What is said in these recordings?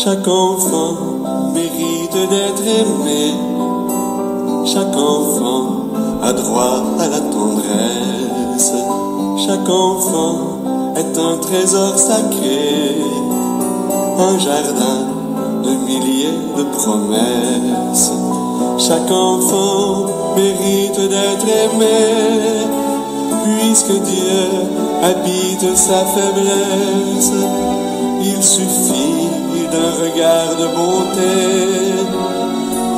Chaque enfant mérite d'être aimé. Chaque enfant a droit à la tendresse. Chaque enfant est un trésor sacré, un jardin de milliers de promesses. Chaque enfant mérite d'être aimé, puisque Dieu habite sa faiblesse. Il suffit d'un regard de bonté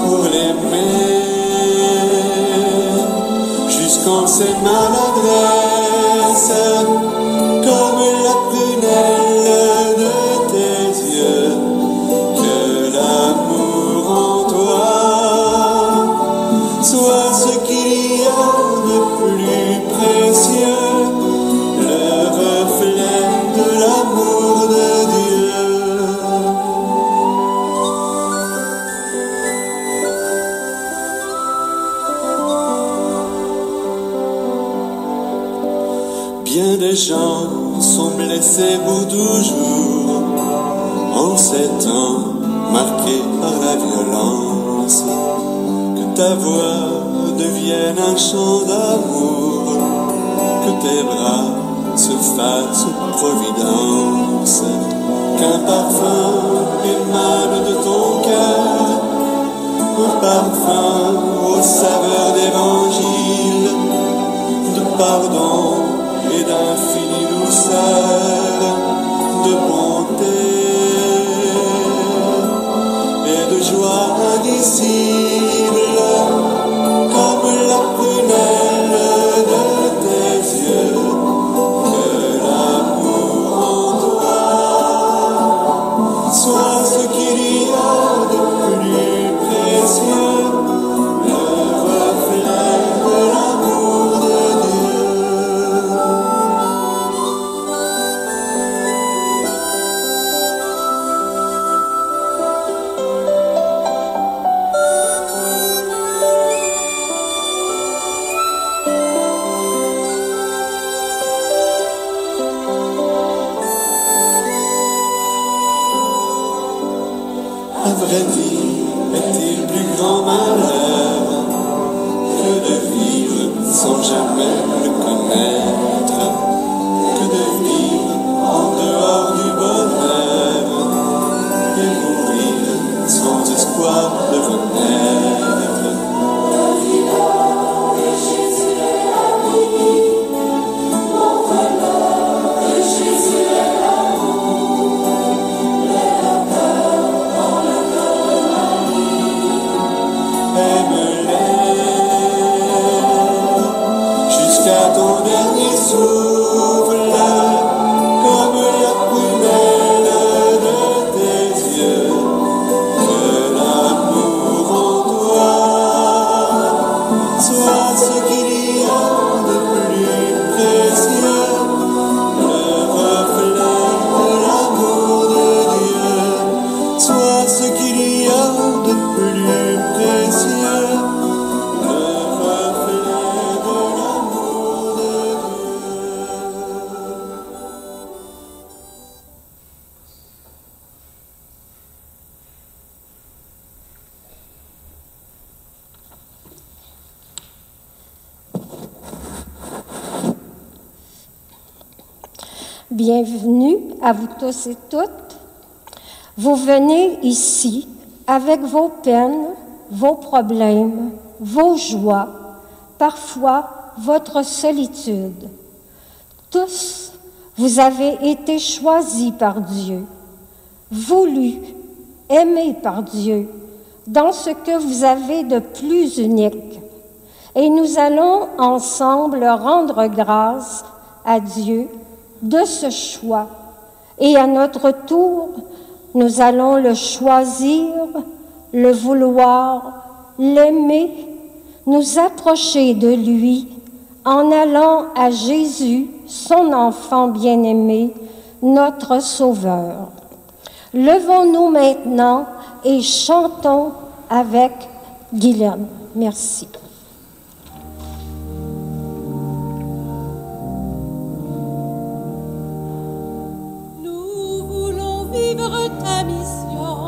pour l'aimer, jusqu'en ses maladresses, comme la prunelle de tes yeux, que l'amour en toi soit ce qu'il y a de plus précieux, le reflet de l'amour de Dieu. Bien des gens sont blessés pour toujours, en ces temps marqués par la violence. Que ta voix devienne un chant d'amour, que tes bras se fassent providence, qu'un parfum émane de ton cœur, un parfum aux saveurs d'évangile, de pardon et d'infinie douceur, de bonté et de joie indicible, comme la prunelle de tes yeux, que l'amour en toi soit ce qu'il y a de plus précieux, le reflet de l'amour de Dieu. À vrai dire, est-il plus grand malheur que de vivre sans jamais le connaître, que de vivre en dehors du bonheur et mourir sans espoir de renaître? Jésus est la vie, mon bonheur, Jésus est l'amour, le cœur dans le cœur de ma vie. Aime-les jusqu'à ton dernier souffle, comme la prunelle de tes yeux, que l'amour en toi soit ce qu'il y a de plus précieux, le reflet de l'amour de Dieu, soit ce qu'il y a de plus précieux, le reflet de l'amour de Dieu. Bienvenue à vous tous et toutes. Vous venez ici avec vos peines, vos problèmes, vos joies, parfois votre solitude. Tous, vous avez été choisis par Dieu, voulus, aimés par Dieu, dans ce que vous avez de plus unique. Et nous allons ensemble rendre grâce à Dieu de ce choix. Et à notre tour, nous allons le choisir, le vouloir, l'aimer, nous approcher de lui en allant à Jésus, son enfant bien-aimé, notre Sauveur. Levons-nous maintenant et chantons avec Guylaine. Merci. Nous voulons vivre ta mission.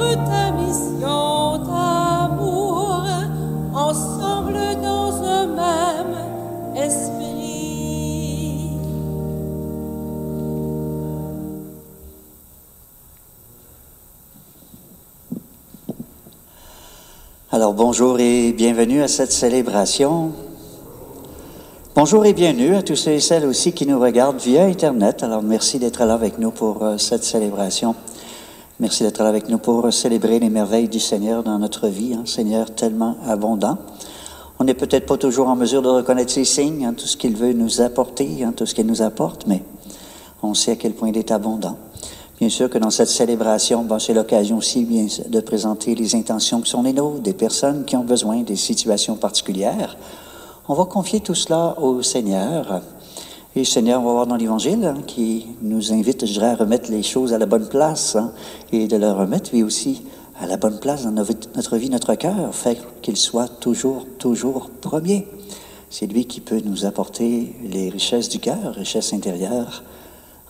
vivre ta mission d'amour, ensemble dans un même esprit. Alors bonjour et bienvenue à cette célébration. Bonjour et bienvenue à tous ceux et celles aussi qui nous regardent via Internet. Alors merci d'être là avec nous pour cette célébration. Merci d'être là avec nous pour célébrer les merveilles du Seigneur dans notre vie, Seigneur tellement abondant. On n'est peut-être pas toujours en mesure de reconnaître ses signes, tout ce qu'il veut nous apporter, tout ce qu'il nous apporte, mais on sait à quel point il est abondant. Bien sûr que dans cette célébration, c'est l'occasion aussi bien de présenter les intentions qui sont les nôtres, des personnes qui ont besoin des situations particulières. On va confier tout cela au Seigneur. Et le Seigneur, on va voir dans l'Évangile, qui nous invite, je dirais, à remettre les choses à la bonne place, et de le remettre, lui aussi, à la bonne place dans notre vie, notre cœur, fait qu'il soit toujours premier. C'est lui qui peut nous apporter les richesses du cœur, richesses intérieures,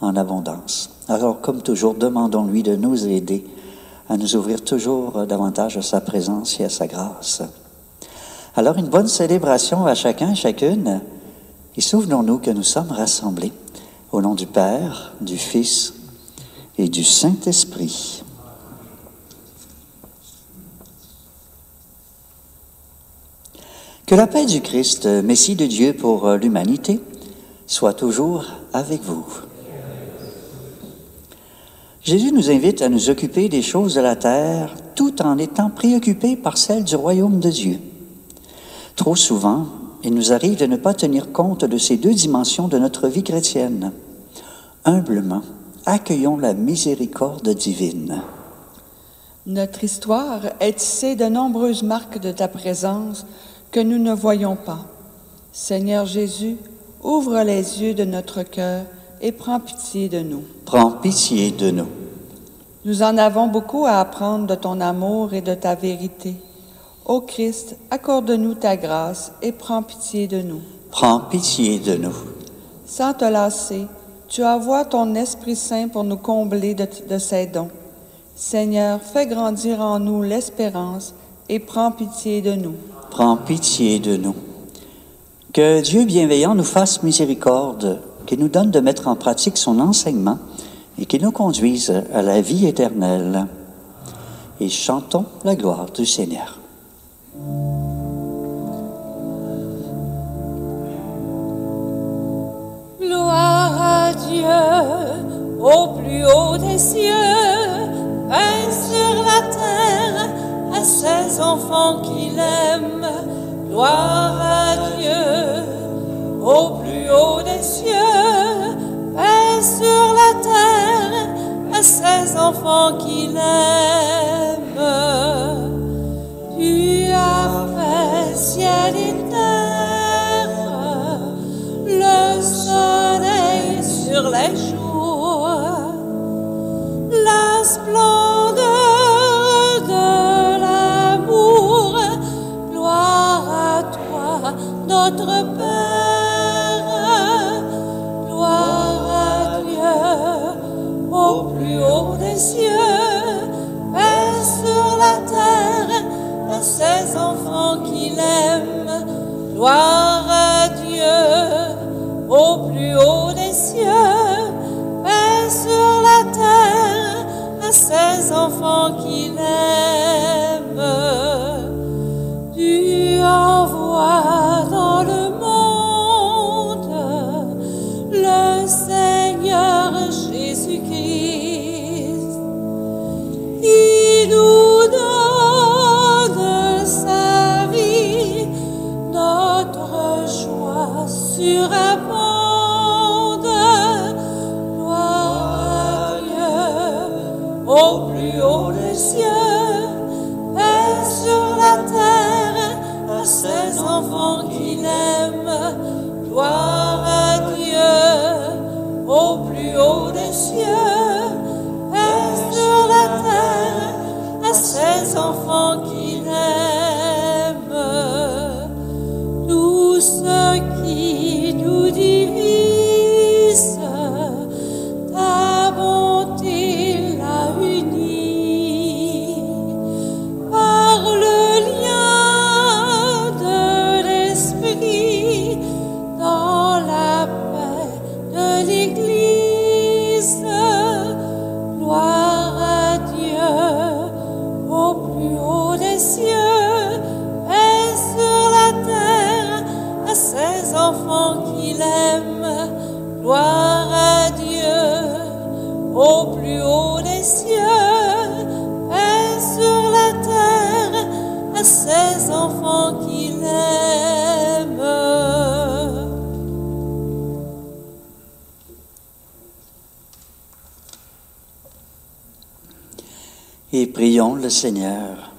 en abondance. Alors, comme toujours, demandons-lui de nous aider à nous ouvrir toujours davantage à sa présence et à sa grâce. Alors, une bonne célébration à chacun et chacune, et souvenons-nous que nous sommes rassemblés au nom du Père, du Fils et du Saint-Esprit. Que la paix du Christ, Messie de Dieu pour l'humanité, soit toujours avec vous. Jésus nous invite à nous occuper des choses de la terre tout en étant préoccupés par celles du royaume de Dieu. Trop souvent, il nous arrive de ne pas tenir compte de ces deux dimensions de notre vie chrétienne. Humblement, accueillons la miséricorde divine. Notre histoire est tissée de nombreuses marques de ta présence que nous ne voyons pas. Seigneur Jésus, ouvre les yeux de notre cœur et prends pitié de nous. Prends pitié de nous. Nous en avons beaucoup à apprendre de ton amour et de ta vérité. Ô Christ, accorde-nous ta grâce et prends pitié de nous. Prends pitié de nous. Sans te lasser, tu envoies ton Esprit Saint pour nous combler de ses dons. Seigneur, fais grandir en nous l'espérance et prends pitié de nous. Prends pitié de nous. Que Dieu bienveillant nous fasse miséricorde, qu'il nous donne de mettre en pratique son enseignement et qu'il nous conduise à la vie éternelle. Et chantons la gloire du Seigneur. Gloire à Dieu, au plus haut des cieux, paix sur la terre, à ses enfants qu'il aime. Gloire à Dieu, au plus haut des cieux, paix sur la terre, à ses enfants qu'il aime. Tu as fait ciel et terre, le soleil sur les jours, la splendeur de l'amour. Gloire à toi, notre Père. Gloire à Dieu, au plus haut des cieux, paix sur la terre, à ses enfants qu'il aime. Gloire à Dieu, au plus haut des cieux, paix sur la terre, à ses enfants qu'il aime. Tu envoies dans le monde le Seigneur Jésus-Christ. Il nous donne sa vie, notre joie surabonde. Gloire à Dieu, au plus haut des cieux, paix sur la terre, à ses enfants qu'il aime. Gloire à Dieu, au plus haut des cieux, paix sur la terre, à ses enfants qu'il aime. Tout ce qui nous divise, ta bonté l'a uni. Et prions le Seigneur.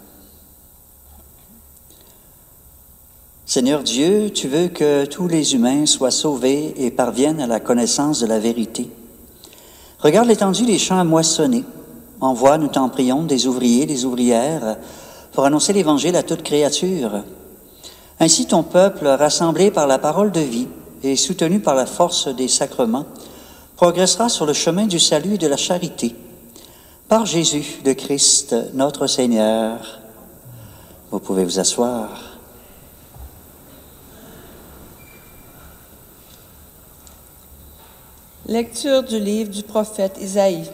Seigneur Dieu, tu veux que tous les humains soient sauvés et parviennent à la connaissance de la vérité. Regarde l'étendue des champs moissonnés. Envoie, nous t'en prions, des ouvriers, des ouvrières, pour annoncer l'Évangile à toute créature. Ainsi ton peuple, rassemblé par la parole de vie et soutenu par la force des sacrements, progressera sur le chemin du salut et de la charité. Par Jésus de Christ, notre Seigneur. Vous pouvez vous asseoir. Lecture du livre du prophète Isaïe.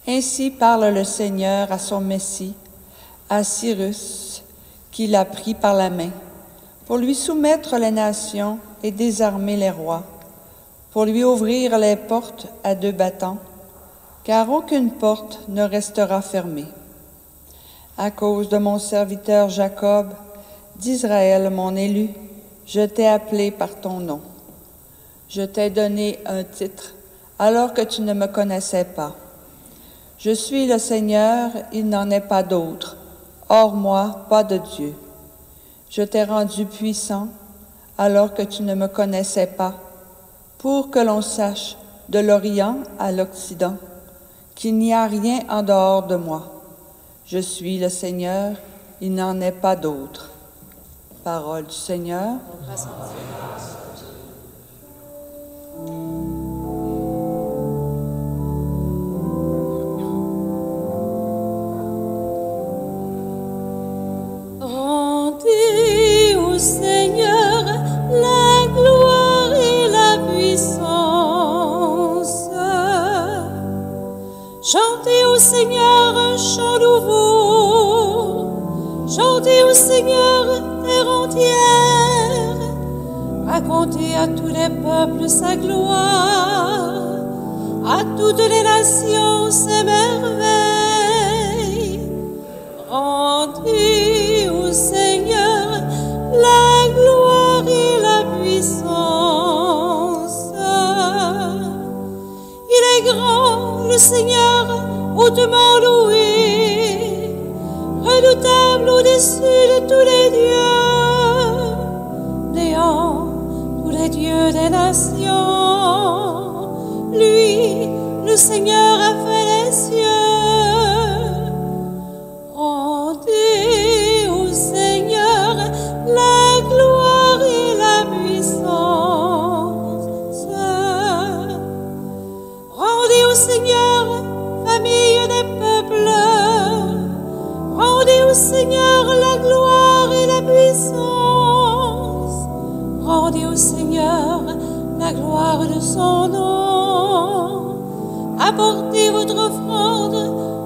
Ainsi parle le Seigneur à son Messie, à Cyrus, qui l'a pris par la main, pour lui soumettre les nations et désarmer les rois, pour lui ouvrir les portes à 2 battants, car aucune porte ne restera fermée. À cause de mon serviteur Jacob, d'Israël mon élu, je t'ai appelé par ton nom. Je t'ai donné un titre, alors que tu ne me connaissais pas. Je suis le Seigneur, il n'en est pas d'autre. Hors moi, pas de Dieu. Je t'ai rendu puissant, alors que tu ne me connaissais pas, pour que l'on sache, de l'Orient à l'Occident, qu'il n'y a rien en dehors de moi. Je suis le Seigneur, il n'en est pas d'autre. Parole du Seigneur. Rendez au Seigneur la gloire et la puissance. Chantez au Seigneur un chant nouveau. Chantez au Seigneur terre entière. Racontez à tous les peuples sa gloire, à toutes les nations ses merveilles. Rendez au Seigneur la gloire et la puissance. Il est grand, le Seigneur, hautement loué, redoutable au-dessus de tous les dieux, néant tous les dieux des nations. Lui, le Seigneur, a fait les cieux. Rendez au Seigneur la gloire et la puissance. Rendez au Seigneur, famille des peuples. Rendez au Seigneur la gloire et la puissance. Rendez au Seigneur la gloire de son nom. Apportez votre offrande,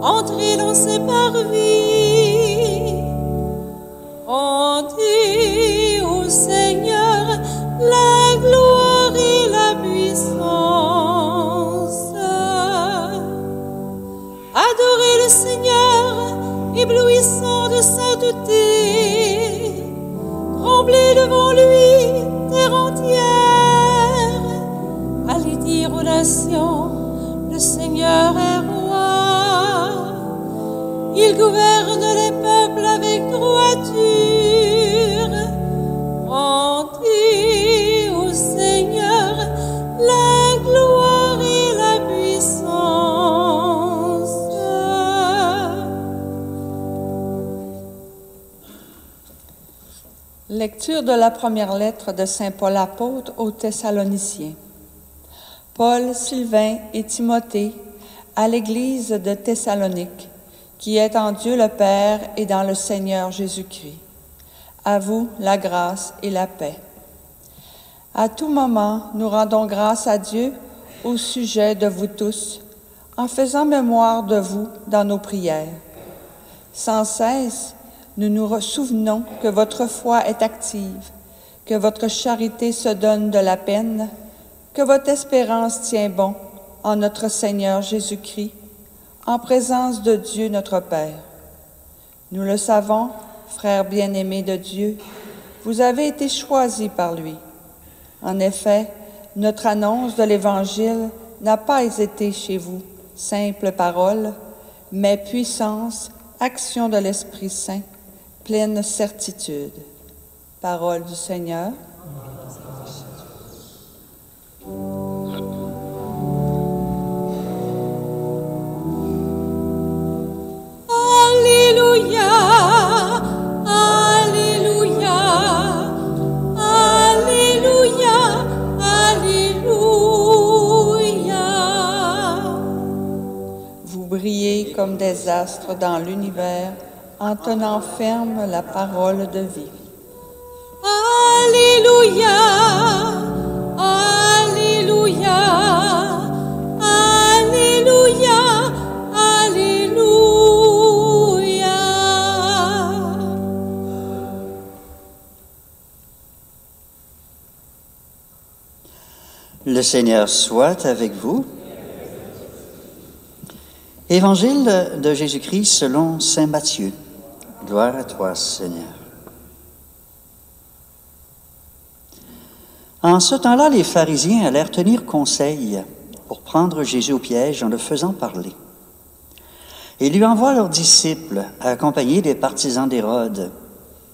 entrez dans ses parvis. Rendez au Seigneur la gloire et la puissance. Adorez le Seigneur, éblouissant de sainteté. Tremblez devant lui, terre entière. Allez dire aux nations, le Seigneur est roi. Il gouverne les peuples avec droiture. Rendez au Seigneur la gloire et la puissance. Lecture de la première lettre de saint Paul apôtre aux Thessaloniciens. Paul, Sylvain et Timothée, à l'église de Thessalonique, qui est en Dieu le Père et dans le Seigneur Jésus-Christ. À vous la grâce et la paix. À tout moment, nous rendons grâce à Dieu au sujet de vous tous, en faisant mémoire de vous dans nos prières. Sans cesse, nous nous souvenons que votre foi est active, que votre charité se donne de la peine, que votre espérance tient bon en notre Seigneur Jésus-Christ, en présence de Dieu notre Père. Nous le savons, frères bien-aimés de Dieu, vous avez été choisis par lui. En effet, notre annonce de l'Évangile n'a pas été chez vous simple parole, mais puissance, action de l'Esprit Saint, pleine certitude. Parole du Seigneur. Alléluia, Alléluia, Alléluia, Alléluia. Vous brillez comme des astres dans l'univers en tenant ferme la parole de vie. Alléluia, Alléluia, Alléluia, Alléluia. Le Seigneur soit avec vous. Évangile de Jésus-Christ selon saint Matthieu. Gloire à toi, Seigneur. En ce temps-là, les pharisiens allèrent tenir conseil pour prendre Jésus au piège en le faisant parler. Ils lui envoient leurs disciples, accompagnés des partisans d'Hérode.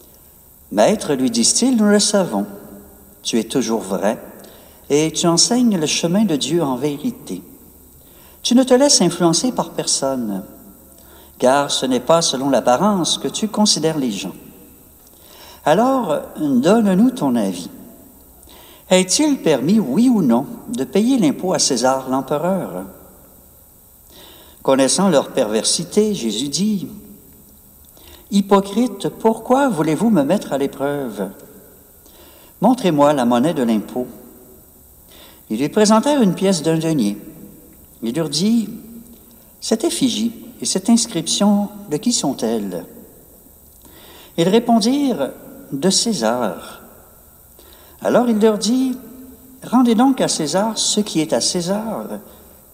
« Maître, lui disent-ils, nous le savons. Tu es toujours vrai et tu enseignes le chemin de Dieu en vérité. Tu ne te laisses influencer par personne, car ce n'est pas selon l'apparence que tu considères les gens. Alors, donne-nous ton avis. Est-il permis, oui ou non, de payer l'impôt à César l'empereur? » Connaissant leur perversité, Jésus dit, « Hypocrite, pourquoi voulez-vous me mettre à l'épreuve? Montrez-moi la monnaie de l'impôt. » Ils lui présentèrent une pièce d'1 denier. Il leur dit, « Cette effigie et cette inscription, de qui sont-elles? » Ils répondirent, « De César. » Alors il leur dit, « Rendez donc à César ce qui est à César,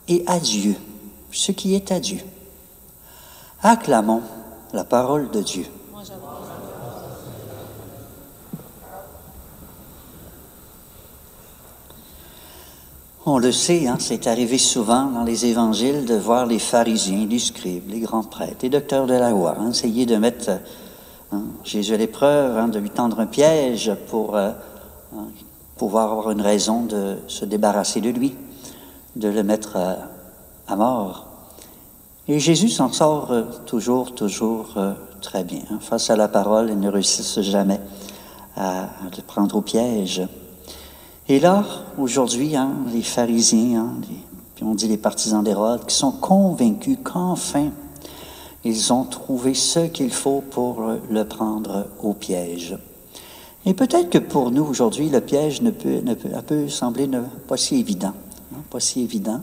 et à Dieu ce qui est à Dieu. » Acclamons la parole de Dieu. On le sait, c'est arrivé souvent dans les évangiles de voir les pharisiens, les scribes, les grands prêtres, les docteurs de la loi, essayer de mettre Jésus à l'épreuve, de lui tendre un piège pour pouvoir avoir une raison de se débarrasser de lui, de le mettre à mort. Et Jésus s'en sort toujours très bien. Face à la parole, il ne réussit jamais à le prendre au piège. Et là, aujourd'hui, les pharisiens, puis on dit les partisans d'Hérode, qui sont convaincus qu'enfin, ils ont trouvé ce qu'il faut pour le prendre au piège. Et peut-être que pour nous, aujourd'hui, le piège peut sembler pas si évident. Pas si évident.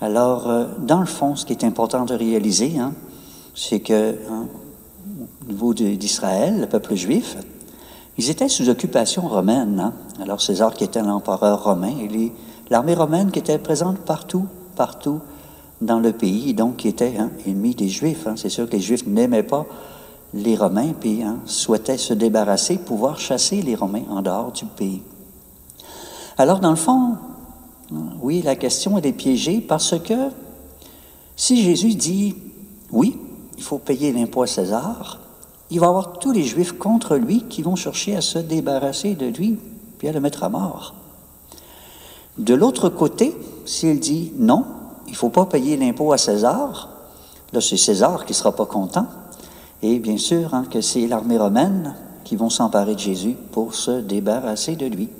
Alors, dans le fond, ce qui est important de réaliser, c'est que, au niveau d'Israël, le peuple juif, ils étaient sous occupation romaine. Alors César qui était l'empereur romain, et l'armée romaine qui était présente partout dans le pays, donc qui était ennemi des Juifs. C'est sûr que les Juifs n'aimaient pas les Romains, puis souhaitaient se débarrasser, pouvoir chasser les Romains en dehors du pays. Alors dans le fond, oui, la question elle est piégée parce que si Jésus dit « oui, il faut payer l'impôt à César », il va y avoir tous les Juifs contre lui qui vont chercher à se débarrasser de lui puis à le mettre à mort. De l'autre côté, s'il dit « non, il ne faut pas payer l'impôt à César », là c'est César qui ne sera pas content, et bien sûr que c'est l'armée romaine qui vont s'emparer de Jésus pour se débarrasser de lui.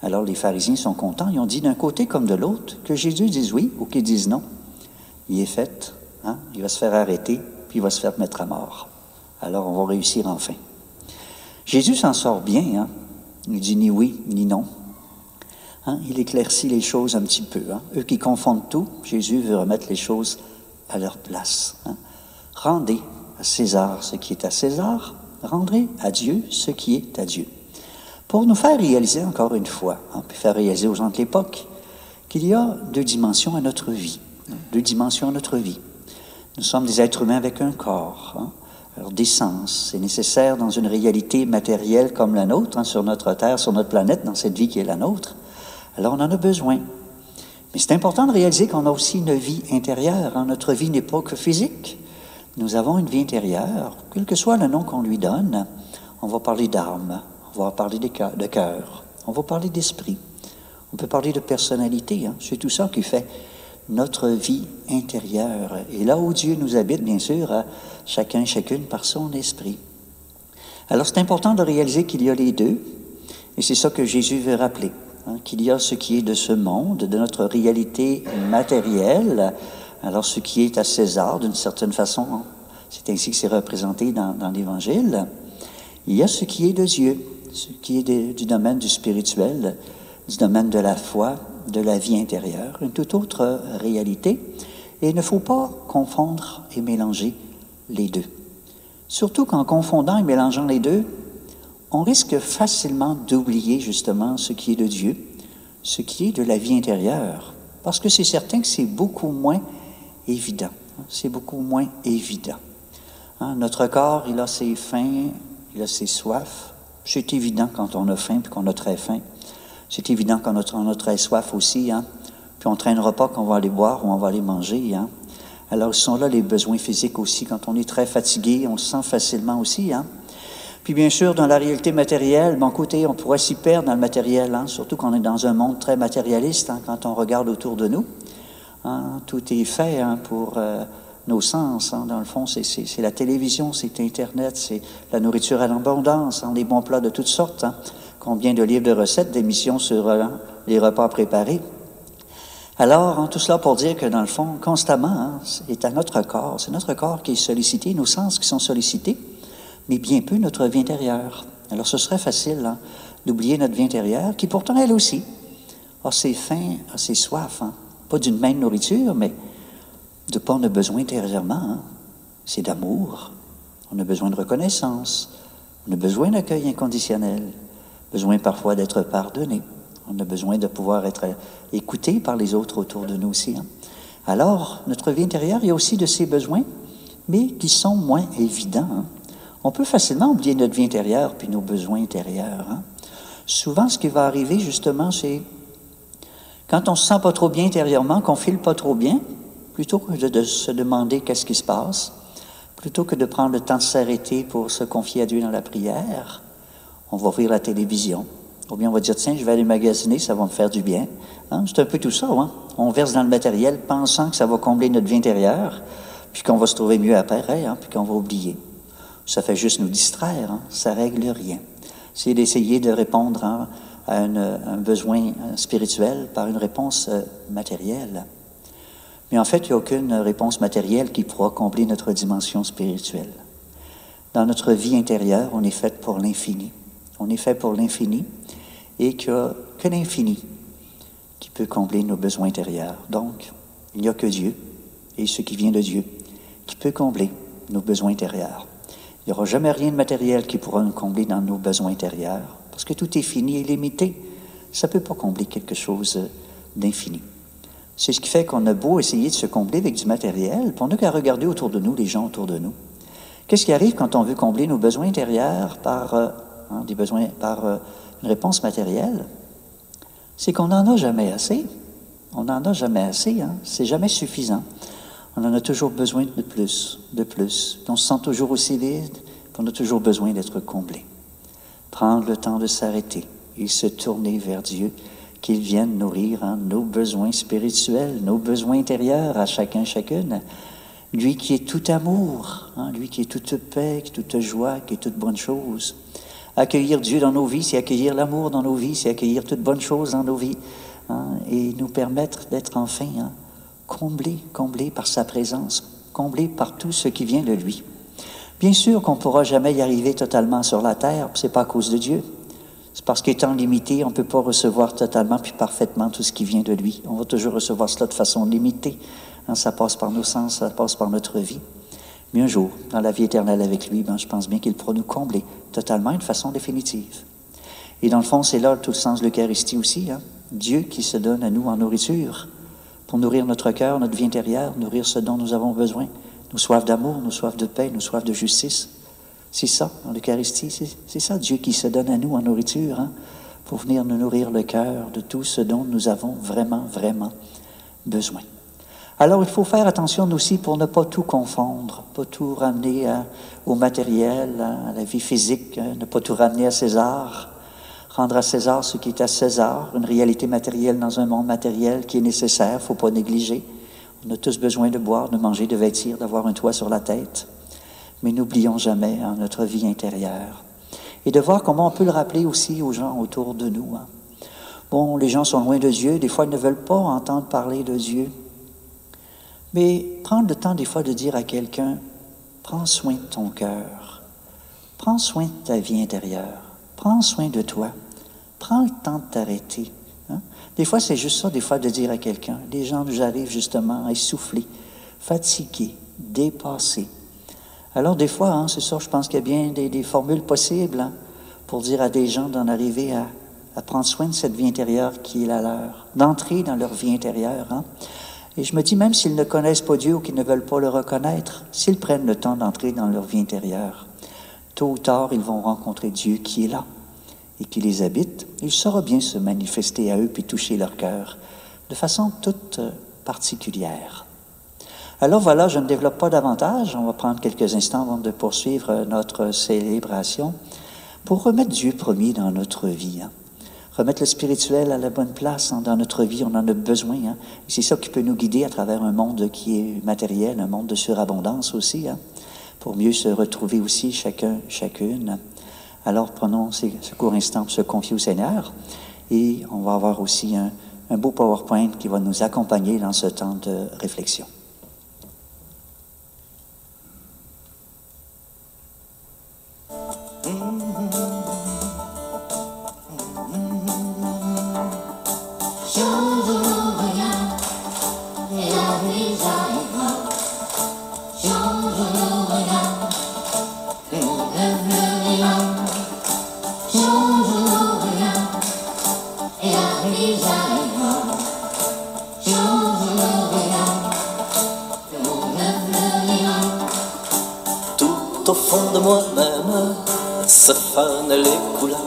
Alors les pharisiens sont contents, ils ont dit d'un côté comme de l'autre que Jésus dise oui ou qu'il dise non. Il est fait, il va se faire arrêter, puis il va se faire mettre à mort. Alors, on va réussir enfin. Jésus s'en sort bien. Il dit ni oui, ni non. Il éclaircit les choses un petit peu. Eux qui confondent tout, Jésus veut remettre les choses à leur place. Rendez à César ce qui est à César, rendez à Dieu ce qui est à Dieu. Pour nous faire réaliser encore une fois, puis faire réaliser aux gens de l'époque, qu'il y a 2 dimensions à notre vie. 2 dimensions à notre vie. Nous sommes des êtres humains avec un corps. Alors, des sens, c'est nécessaire dans une réalité matérielle comme la nôtre, sur notre Terre, sur notre planète, dans cette vie qui est la nôtre. Alors, on en a besoin. Mais c'est important de réaliser qu'on a aussi une vie intérieure. Hein. Notre vie n'est pas que physique. Nous avons une vie intérieure, quel que soit le nom qu'on lui donne. On va parler d'âme, on va parler de cœur, on va parler d'esprit, on peut parler de personnalité. Hein. C'est tout ça qui fait notre vie intérieure. Et là où Dieu nous habite, bien sûr, chacun, chacune par son esprit. Alors c'est important de réaliser qu'il y a les deux, et c'est ça que Jésus veut rappeler, hein, qu'il y a ce qui est de ce monde, de notre réalité matérielle. Alors ce qui est à César, d'une certaine façon, hein, c'est ainsi que c'est représenté dans l'Évangile. Il y a ce qui est de Dieu, ce qui est du domaine du spirituel, du domaine de la foi, de la vie intérieure, une toute autre réalité. Et il ne faut pas confondre et mélanger les deux. Surtout qu'en confondant et mélangeant les deux, on risque facilement d'oublier justement ce qui est de Dieu, ce qui est de la vie intérieure. Parce que c'est certain que c'est beaucoup moins évident. C'est beaucoup moins évident. Hein, notre corps, il a ses faims, il a ses soifs. C'est évident quand on a faim puis qu'on a très faim. C'est évident quand on a très soif aussi. Hein, puis on ne traînera pas qu'on va aller boire ou on va aller manger. Hein. Alors, ce sont là les besoins physiques aussi. Quand on est très fatigué, on se sent facilement aussi. Hein. Puis bien sûr, dans la réalité matérielle, bon côté, on pourrait s'y perdre dans le matériel, hein, surtout qu'on est dans un monde très matérialiste, hein, quand on regarde autour de nous. Hein, tout est fait hein, pour nos sens. Hein, dans le fond, c'est la télévision, c'est Internet, c'est la nourriture à l'abondance, hein, les bons plats de toutes sortes. Hein. Combien de livres de recettes, d'émissions sur les repas préparés. Alors, hein, tout cela pour dire que dans le fond, constamment, hein, c'est à notre corps. C'est notre corps qui est sollicité, nos sens qui sont sollicités, mais bien peu notre vie intérieure. Alors, ce serait facile hein, d'oublier notre vie intérieure, qui pourtant, elle aussi, a ses faims, a ses soifs. Hein. Pas d'une même nourriture, mais de quoi on a besoin intérieurement. Hein. C'est d'amour. On a besoin de reconnaissance. On a besoin d'accueil inconditionnel. Besoin parfois d'être pardonné. On a besoin de pouvoir être écouté par les autres autour de nous aussi. Hein. Alors, notre vie intérieure, il y a aussi de ces besoins, mais qui sont moins évidents. Hein. On peut facilement oublier notre vie intérieure puis nos besoins intérieurs. Hein. Souvent, ce qui va arriver, justement, c'est quand on se sent pas trop bien intérieurement, qu'on file pas trop bien, plutôt que de se demander qu'est-ce qui se passe, plutôt que de prendre le temps de s'arrêter pour se confier à Dieu dans la prière, on va ouvrir la télévision. Ou bien on va dire, tiens, je vais aller magasiner, ça va me faire du bien. Hein? C'est un peu tout ça. Hein? On verse dans le matériel pensant que ça va combler notre vie intérieure, puis qu'on va se trouver mieux après, hein? Puis qu'on va oublier. Ça fait juste nous distraire. Hein? Ça règle rien. C'est d'essayer de répondre hein, à un besoin spirituel par une réponse matérielle. Mais en fait, il n'y a aucune réponse matérielle qui pourra combler notre dimension spirituelle. Dans notre vie intérieure, on est fait pour l'infini. On est fait pour l'infini et qu'il n'y a que l'infini qui peut combler nos besoins intérieurs. Donc, il n'y a que Dieu et ce qui vient de Dieu qui peut combler nos besoins intérieurs. Il n'y aura jamais rien de matériel qui pourra nous combler dans nos besoins intérieurs parce que tout est fini et limité. Ça ne peut pas combler quelque chose d'infini. C'est ce qui fait qu'on a beau essayer de se combler avec du matériel, puis on n'a qu'à regarder autour de nous, les gens autour de nous. Qu'est-ce qui arrive quand on veut combler nos besoins intérieurs par une réponse matérielle? C'est qu'on n'en a jamais assez. On n'en a jamais assez. Hein? C'est jamais suffisant. On en a toujours besoin de plus, de plus. On se sent toujours aussi vide, puis on a toujours besoin d'être comblé. Prendre le temps de s'arrêter et se tourner vers Dieu, qu'il vienne nourrir hein, nos besoins spirituels, nos besoins intérieurs à chacun, chacune. Lui qui est tout amour, hein, lui qui est toute paix, qui est toute joie, qui est toute bonne chose. Accueillir Dieu dans nos vies, c'est accueillir l'amour dans nos vies, c'est accueillir toute bonne chose dans nos vies hein, et nous permettre d'être enfin hein, comblés par sa présence, comblés par tout ce qui vient de lui. Bien sûr qu'on ne pourra jamais y arriver totalement sur la terre, c'est pas à cause de Dieu. C'est parce qu'étant limité, on ne peut pas recevoir totalement puis parfaitement tout ce qui vient de lui. On va toujours recevoir cela de façon limitée. Hein, ça passe par nos sens, ça passe par notre vie. Mais un jour, dans la vie éternelle avec lui, je pense bien qu'il pourra nous combler totalement de façon définitive. Et dans le fond, c'est là tout le sens de l'Eucharistie aussi. Hein? Dieu qui se donne à nous en nourriture pour nourrir notre cœur, notre vie intérieure, nourrir ce dont nous avons besoin. Nos soifs d'amour, nos soifs de paix, nos soifs de justice. C'est ça, dans l'Eucharistie, c'est ça, Dieu qui se donne à nous en nourriture, hein, pour venir nous nourrir le cœur de tout ce dont nous avons vraiment, vraiment besoin. Alors, il faut faire attention aussi pour ne pas tout confondre, pas tout ramener au matériel, à la vie physique, ne pas tout ramener à César, rendre à César ce qui est à César, une réalité matérielle dans un monde matériel qui est nécessaire, il ne faut pas négliger. On a tous besoin de boire, de manger, de vêtir, d'avoir un toit sur la tête. Mais n'oublions jamais notre vie intérieure. Et de voir comment on peut le rappeler aussi aux gens autour de nous. Bon, les gens sont loin de Dieu, des fois ils ne veulent pas entendre parler de Dieu. Mais prendre le temps des fois de dire à quelqu'un, prends soin de ton cœur, prends soin de ta vie intérieure, prends soin de toi, prends le temps de t'arrêter. Des fois, c'est juste ça, des fois, de dire à quelqu'un. Les gens nous arrivent justement essoufflés, fatigués, dépassés. Alors, des fois, c'est ça, je pense qu'il y a bien des formules possibles pour dire à des gens d'en arriver à prendre soin de cette vie intérieure qui est la leur, d'entrer dans leur vie intérieure. Et je me dis, même s'ils ne connaissent pas Dieu ou qu'ils ne veulent pas le reconnaître, s'ils prennent le temps d'entrer dans leur vie intérieure, tôt ou tard, ils vont rencontrer Dieu qui est là et qui les habite. Il saura bien se manifester à eux puis toucher leur cœur de façon toute particulière. Alors voilà, je ne développe pas davantage. On va prendre quelques instants avant de poursuivre notre célébration pour remettre Dieu premier dans notre vie. Remettre le spirituel à la bonne place dans notre vie, on en a besoin. C'est ça qui peut nous guider à travers un monde qui est matériel, un monde de surabondance aussi, pour mieux se retrouver aussi chacun, chacune. Alors prenons ce court instant pour se confier au Seigneur et on va avoir aussi un beau PowerPoint qui va nous accompagner dans ce temps de réflexion. Tout au fond de moi-même se fanent les couleurs.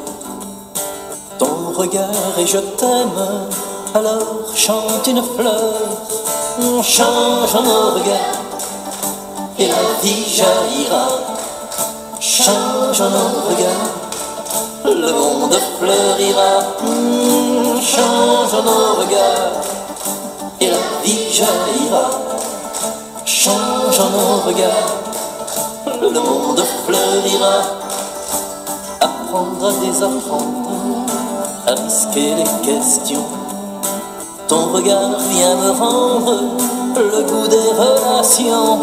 Ton regard et je t'aime, alors chante une fleur. On change nos regards et la vie jaillira. Change nos regards, le monde fleurira. Change nos regards et la vie jaillira. Change nos regards, le monde fleurira. Apprendre à désapprendre, à risquer les questions. Ton regard vient me rendre le goût des relations.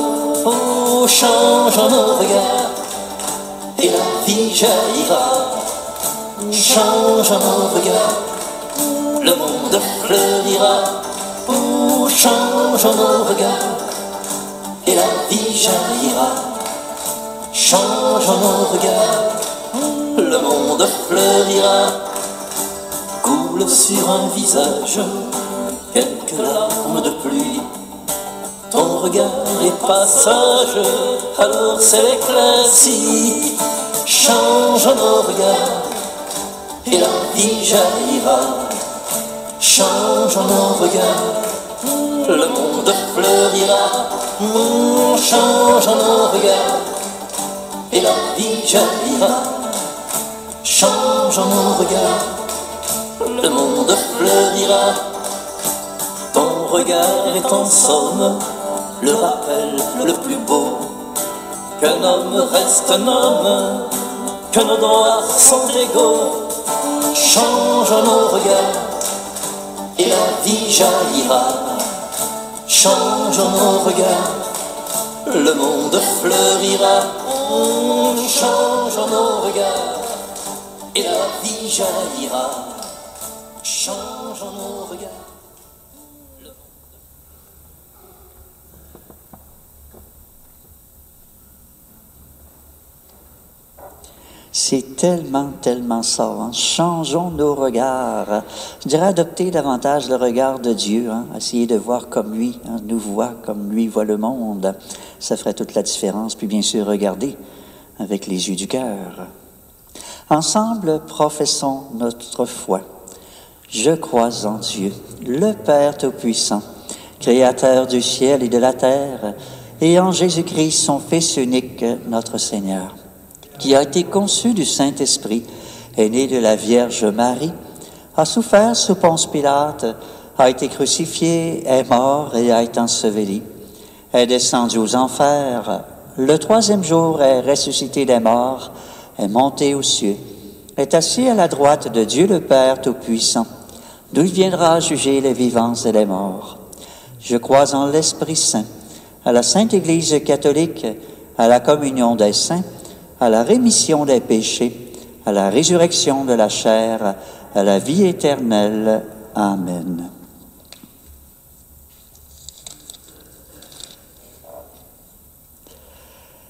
Oh, change nos regards et la vie jaillira. Change nos regards, le monde fleurira. Oh, change nos regards et la vie jaillira. Change nos regards, le monde fleurira. Coule sur un visage quelques larmes de pluie. Ton regard est passage, alors c'est l'éclaircie. Change nos regards et la vie jaillira. Change nos regards, le monde fleurira. Change nos regards et la vie jaillira. Change nos regards, le monde fleurira. Ton regard est en somme le rappel le plus beau. Qu'un homme reste un homme, que nos droits sont égaux. Change nos regards et la vie jaillira. Change nos regards, le monde fleurira. Change nos regards et la vie jaillira. Change nos regards. C'est tellement, tellement ça. Changeons nos regards. Je dirais adopter davantage le regard de Dieu. Essayer de voir comme lui nous voit, comme lui voit le monde. Ça ferait toute la différence. Puis bien sûr, regarder avec les yeux du cœur. Ensemble, professons notre foi. Je crois en Dieu, le Père Tout-Puissant, Créateur du ciel et de la terre, et en Jésus-Christ, son Fils unique, notre Seigneur, qui a été conçu du Saint-Esprit, est né de la Vierge Marie, a souffert sous Ponce Pilate, a été crucifié, est mort et a été enseveli, est descendu aux enfers, le troisième jour est ressuscité des morts, est monté aux cieux, est assis à la droite de Dieu le Père Tout-Puissant, d'où il viendra juger les vivants et les morts. Je crois en l'Esprit Saint, à la Sainte Église catholique, à la communion des saints, à la rémission des péchés, à la résurrection de la chair, à la vie éternelle. Amen.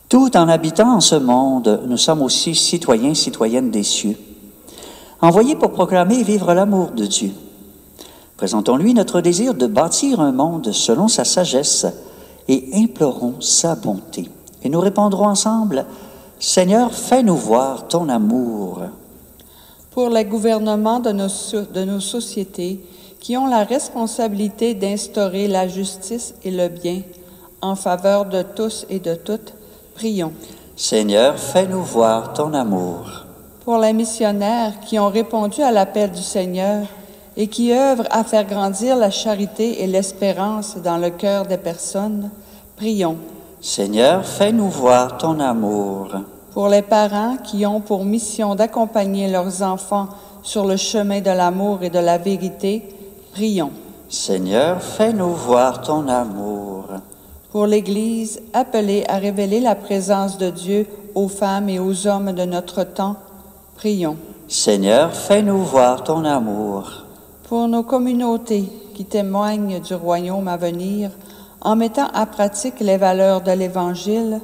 Tout en habitant en ce monde, nous sommes aussi citoyens, citoyennes des cieux, envoyés pour proclamer et vivre l'amour de Dieu. Présentons-lui notre désir de bâtir un monde selon sa sagesse et implorons sa bonté. Et nous répondrons ensemble, « Seigneur, fais-nous voir ton amour. » Pour le gouvernement de nos sociétés qui ont la responsabilité d'instaurer la justice et le bien en faveur de tous et de toutes, prions. Seigneur, fais-nous voir ton amour. Pour les missionnaires qui ont répondu à l'appel du Seigneur et qui œuvrent à faire grandir la charité et l'espérance dans le cœur des personnes, prions. Seigneur, fais-nous voir ton amour. Pour les parents qui ont pour mission d'accompagner leurs enfants sur le chemin de l'amour et de la vérité, prions. Seigneur, fais-nous voir ton amour. Pour l'Église appelée à révéler la présence de Dieu aux femmes et aux hommes de notre temps, prions. Seigneur, fais-nous voir ton amour. Pour nos communautés qui témoignent du royaume à venir, en mettant à pratique les valeurs de l'Évangile,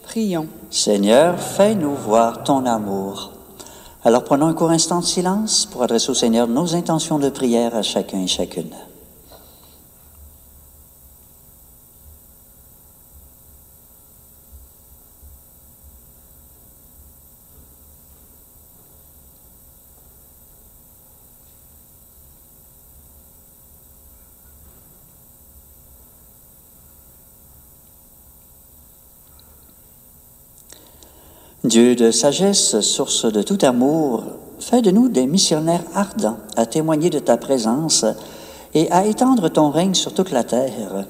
prions. Seigneur, fais-nous voir ton amour. Alors prenons un court instant de silence pour adresser au Seigneur nos intentions de prière à chacun et chacune. Dieu de sagesse, source de tout amour, fais de nous des missionnaires ardents à témoigner de ta présence et à étendre ton règne sur toute la terre.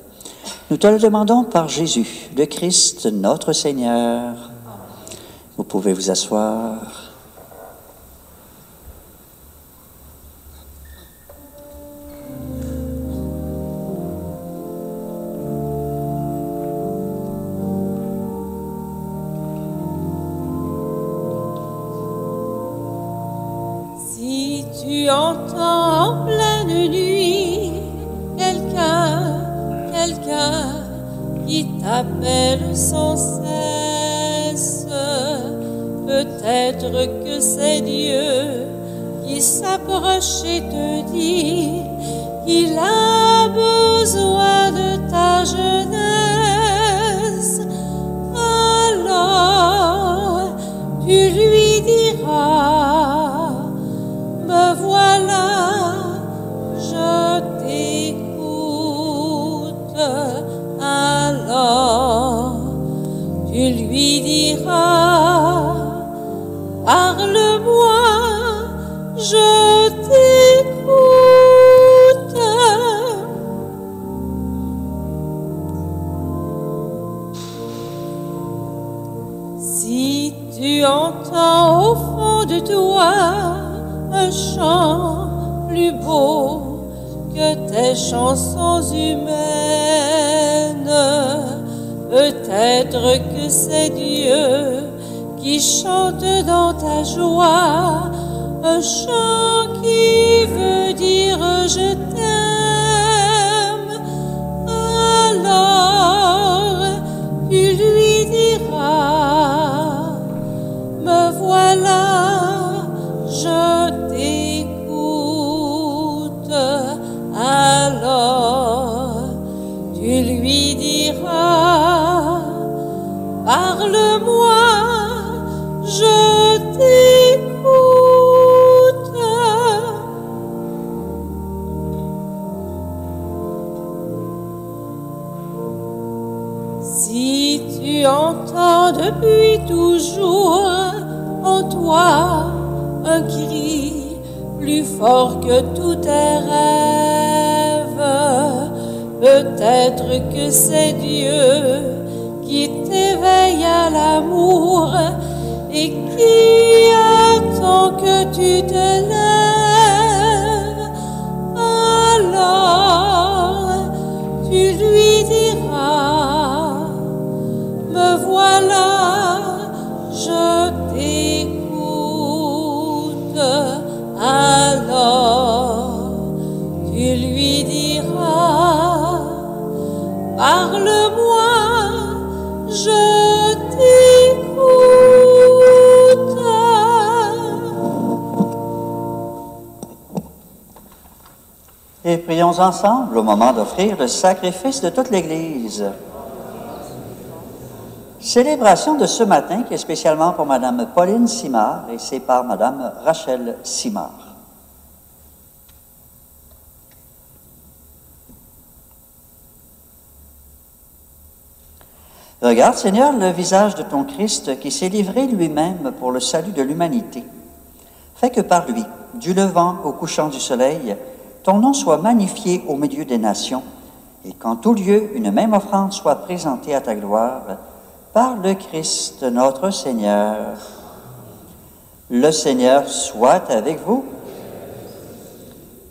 Nous te le demandons par Jésus, le Christ, notre Seigneur. Vous pouvez vous asseoir. Tu entends en pleine nuit quelqu'un qui t'appelle sans cesse. Peut-être que c'est Dieu qui s'approche et te dit qu'il a besoin de ta jeunesse. Alors tu lui diras: me voilà, je t'écoute. Alors tu lui diras: parle-moi, je t'écoute. Si tu entends au fond de toi un chant plus beau que tes chansons humaines, peut-être que c'est Dieu qui chante dans ta joie, un chant qui veut dire je t'aime. Alors tu lui diras: me voilà, je t'écoute. Alors tu lui diras: parle-moi, je t'écoute. entends depuis toujours en toi un cri plus fort que tous tes rêves. Peut-être que c'est Dieu qui t'éveille à l'amour et qui attend que tu te lèves. Alors tu lui diras, me voilà, je t'écoute. Alors tu lui diras, parle-moi, je t'écoute. Et prions ensemble au moment d'offrir le sacrifice de toute l'Église. Célébration de ce matin qui est spécialement pour Mme Pauline Simard et c'est par Mme Rachel Simard. Regarde, Seigneur, le visage de ton Christ qui s'est livré lui-même pour le salut de l'humanité. Fais que par lui, du levant au couchant du soleil, ton nom soit magnifié au milieu des nations, et qu'en tout lieu une même offrande soit présentée à ta gloire, par le Christ notre Seigneur. Le Seigneur soit avec vous.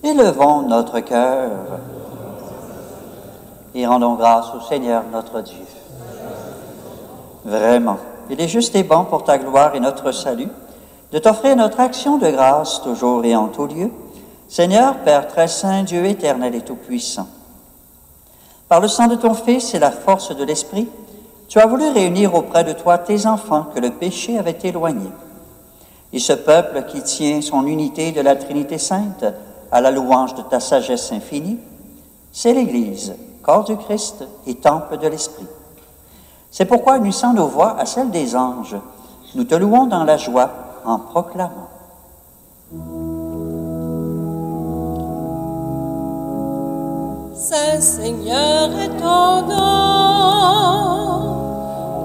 Élevons notre cœur et rendons grâce au Seigneur notre Dieu. Vraiment, il est juste et bon pour ta gloire et notre salut de t'offrir notre action de grâce toujours et en tout lieu, Seigneur, Père très saint, Dieu éternel et tout-puissant. Par le sang de ton Fils et la force de l'Esprit, tu as voulu réunir auprès de toi tes enfants que le péché avait éloignés. Et ce peuple qui tient son unité de la Trinité sainte à la louange de ta sagesse infinie, c'est l'Église, corps du Christ et temple de l'Esprit. C'est pourquoi, unissant nos voix à celles des anges, nous te louons dans la joie en proclamant. Saint Seigneur est ton nom,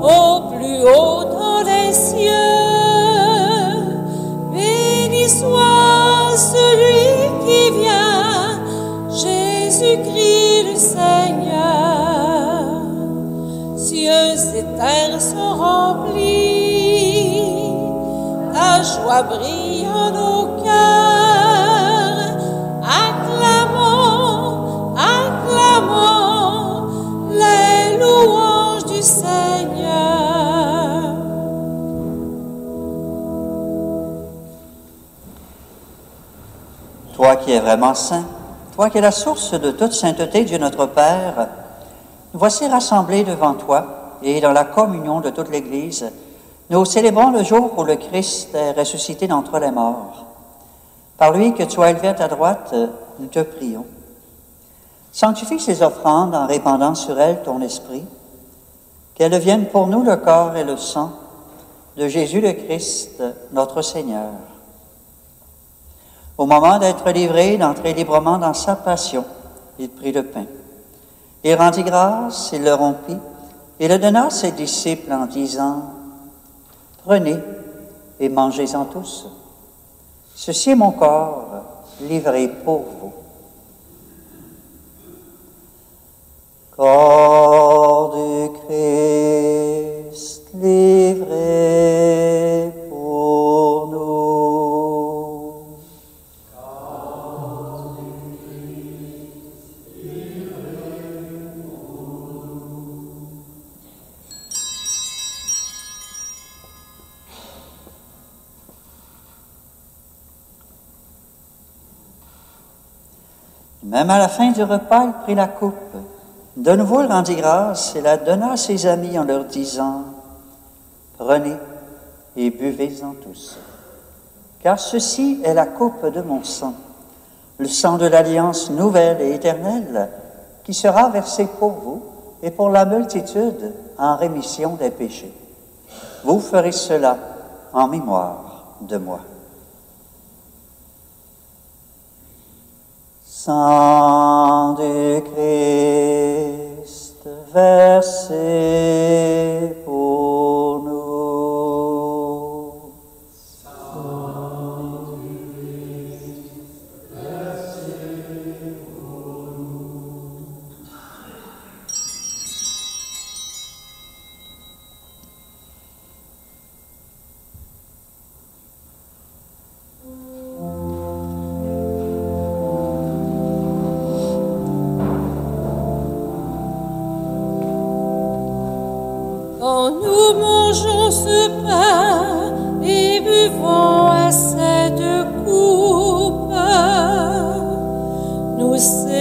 au plus haut dans les cieux. Béni soit celui qui vient, Jésus-Christ le Seigneur. Cieux et terre sont remplis, ta joie brille en nos cœurs. Acclamons, acclamons les louanges du Seigneur. Toi qui es vraiment saint, toi qui es la source de toute sainteté, Dieu notre Père, nous voici rassemblés devant toi et dans la communion de toute l'Église, nous célébrons le jour où le Christ est ressuscité d'entre les morts. Par lui que tu as élevé à ta droite, nous te prions. Sanctifie ces offrandes en répandant sur elles ton esprit, qu'elles deviennent pour nous le corps et le sang de Jésus le Christ, notre Seigneur. Au moment d'être livré, d'entrer librement dans sa passion, il prit le pain. Il rendit grâce, il le rompit, et le donna à ses disciples en disant, « Prenez et mangez-en tous. Ceci est mon corps livré pour vous. » Corps du Christ livré pour nous. Corps du Christ livré pour nous. Même à la fin du repas, il prit la coupe. De nouveau, il rendit grâce et la donna à ses amis en leur disant, « Prenez et buvez-en tous, car ceci est la coupe de mon sang, le sang de l'alliance nouvelle et éternelle, qui sera versé pour vous et pour la multitude en rémission des péchés. Vous ferez cela en mémoire de moi. » Sang du Christ versé pour Quand nous mangeons ce pain et buvons à cette coupe, nous célébrons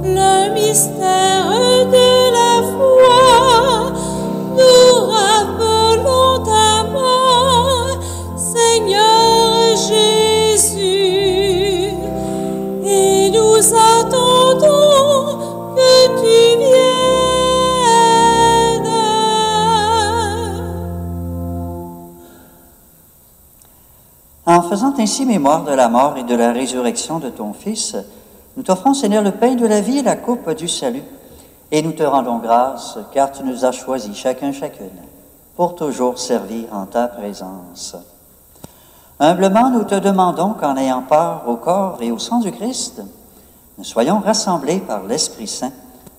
le mystère de la foi. Nous rappelons ta mort, Seigneur Jésus, et nous attendons que tu viennes. En faisant ainsi mémoire de la mort et de la résurrection de ton Fils, nous t'offrons, Seigneur, le pain de la vie et la coupe du salut. Et nous te rendons grâce, car tu nous as choisis, chacune, pour toujours servir en ta présence. Humblement, nous te demandons qu'en ayant part au corps et au sang du Christ, nous soyons rassemblés par l'Esprit Saint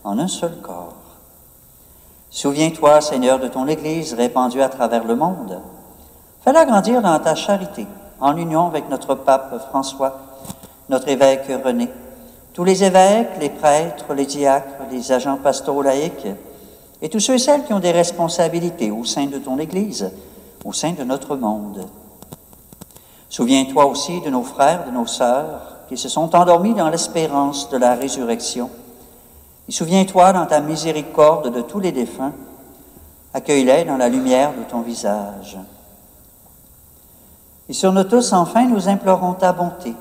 en un seul corps. Souviens-toi, Seigneur, de ton Église répandue à travers le monde. Fais-la grandir dans ta charité, en union avec notre pape François, notre évêque René, tous les évêques, les prêtres, les diacres, les agents pastoraux laïcs, et tous ceux et celles qui ont des responsabilités au sein de ton Église, au sein de notre monde. Souviens-toi aussi de nos frères, de nos sœurs, qui se sont endormis dans l'espérance de la résurrection. Et souviens-toi dans ta miséricorde de tous les défunts, accueille-les dans la lumière de ton visage. Et sur nous tous, enfin, nous implorons ta bonté.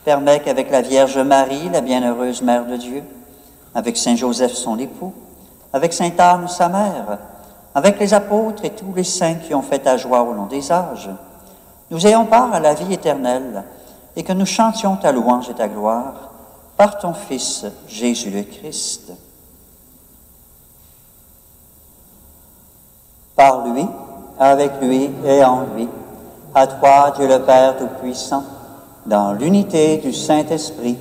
Permets qu'avec la Vierge Marie, la bienheureuse Mère de Dieu, avec Saint Joseph son époux, avec Sainte Anne sa mère, avec les apôtres et tous les saints qui ont fait ta joie au long des âges, nous ayons part à la vie éternelle et que nous chantions ta louange et ta gloire par ton Fils Jésus le Christ. Par lui, avec lui et en lui, à toi, Dieu le Père Tout-Puissant, dans l'unité du Saint-Esprit,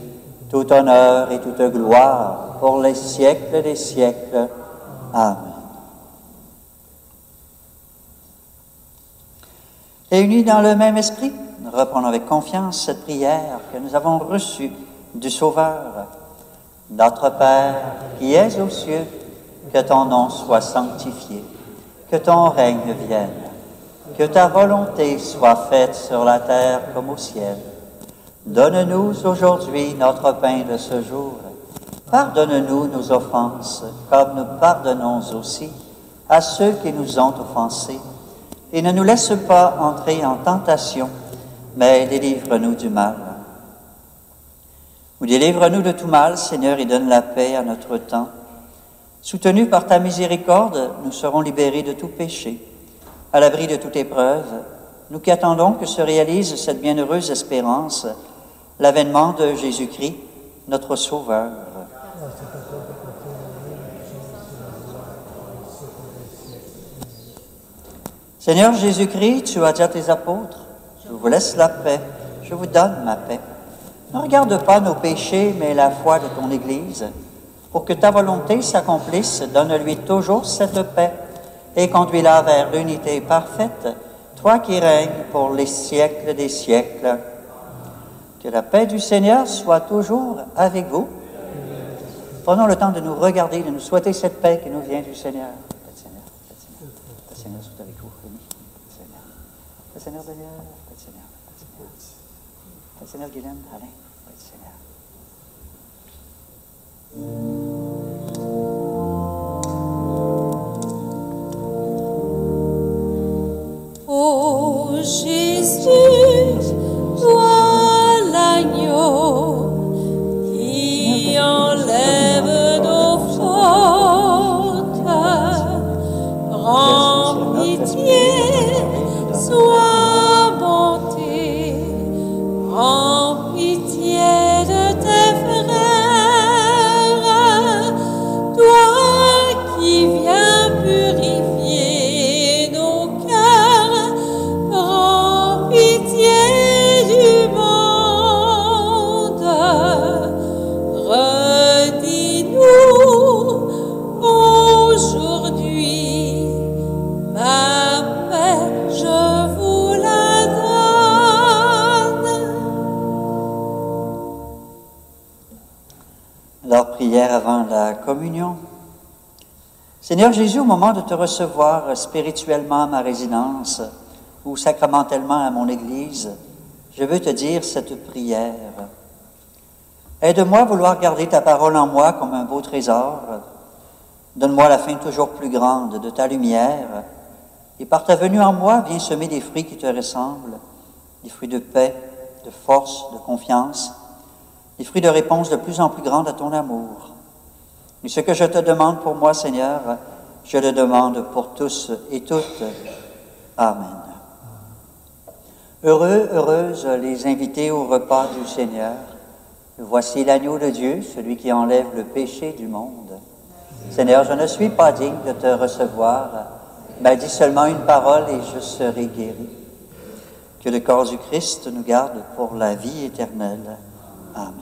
tout honneur et toute gloire pour les siècles des siècles. Amen. Réunis dans le même esprit, nous reprenons avec confiance cette prière que nous avons reçue du Sauveur. Notre Père, qui es aux cieux, que ton nom soit sanctifié, que ton règne vienne, que ta volonté soit faite sur la terre comme au ciel. Donne-nous aujourd'hui notre pain de ce jour. Pardonne-nous nos offenses, comme nous pardonnons aussi à ceux qui nous ont offensés. Et ne nous laisse pas entrer en tentation, mais délivre-nous du mal. Ou délivre-nous de tout mal, Seigneur, et donne la paix à notre temps. Soutenus par ta miséricorde, nous serons libérés de tout péché, à l'abri de toute épreuve, nous qui attendons que se réalise cette bienheureuse espérance, l'avènement de Jésus-Christ, notre Sauveur. Seigneur Jésus-Christ, tu as dit à tes apôtres, je vous laisse la paix, je vous donne ma paix. Ne regarde pas nos péchés, mais la foi de ton Église. Pour que ta volonté s'accomplisse, donne-lui toujours cette paix et conduis-la vers l'unité parfaite, toi qui règnes pour les siècles des siècles. Que la paix du Seigneur soit toujours avec vous. Prenons le temps de nous regarder, de nous souhaiter cette paix qui nous vient du Seigneur. Paix du Seigneur, paix du Seigneur, paix du Seigneur soit avec vous. Paix du Seigneur, Daniel, paix du Seigneur, paix du Seigneur. Paix du Seigneur, Guylaine, Alain, paix du Seigneur. Ô Jésus, toi l'agneau qui enlève nos fautes, prends pitié, sois bonté, prends pitié de tes frères, toi qui viens purifier nos cœurs, prends pitié du monde. Redis-nous aujourd'hui ma paix, je vous la donne. Alors, prière avant la communion. Seigneur Jésus, au moment de te recevoir spirituellement à ma résidence ou sacramentellement à mon Église, je veux te dire cette prière. Aide-moi à vouloir garder ta parole en moi comme un beau trésor. Donne-moi la fin toujours plus grande de ta lumière. Et par ta venue en moi, viens semer des fruits qui te ressemblent, des fruits de paix, de force, de confiance, des fruits de réponse de plus en plus grande à ton amour. Et ce que je te demande pour moi, Seigneur, je le demande pour tous et toutes. Amen. Heureux, heureuses les invités au repas du Seigneur. Voici l'agneau de Dieu, celui qui enlève le péché du monde. Seigneur, je ne suis pas digne de te recevoir, mais dis seulement une parole et je serai guéri. Que le corps du Christ nous garde pour la vie éternelle. Amen.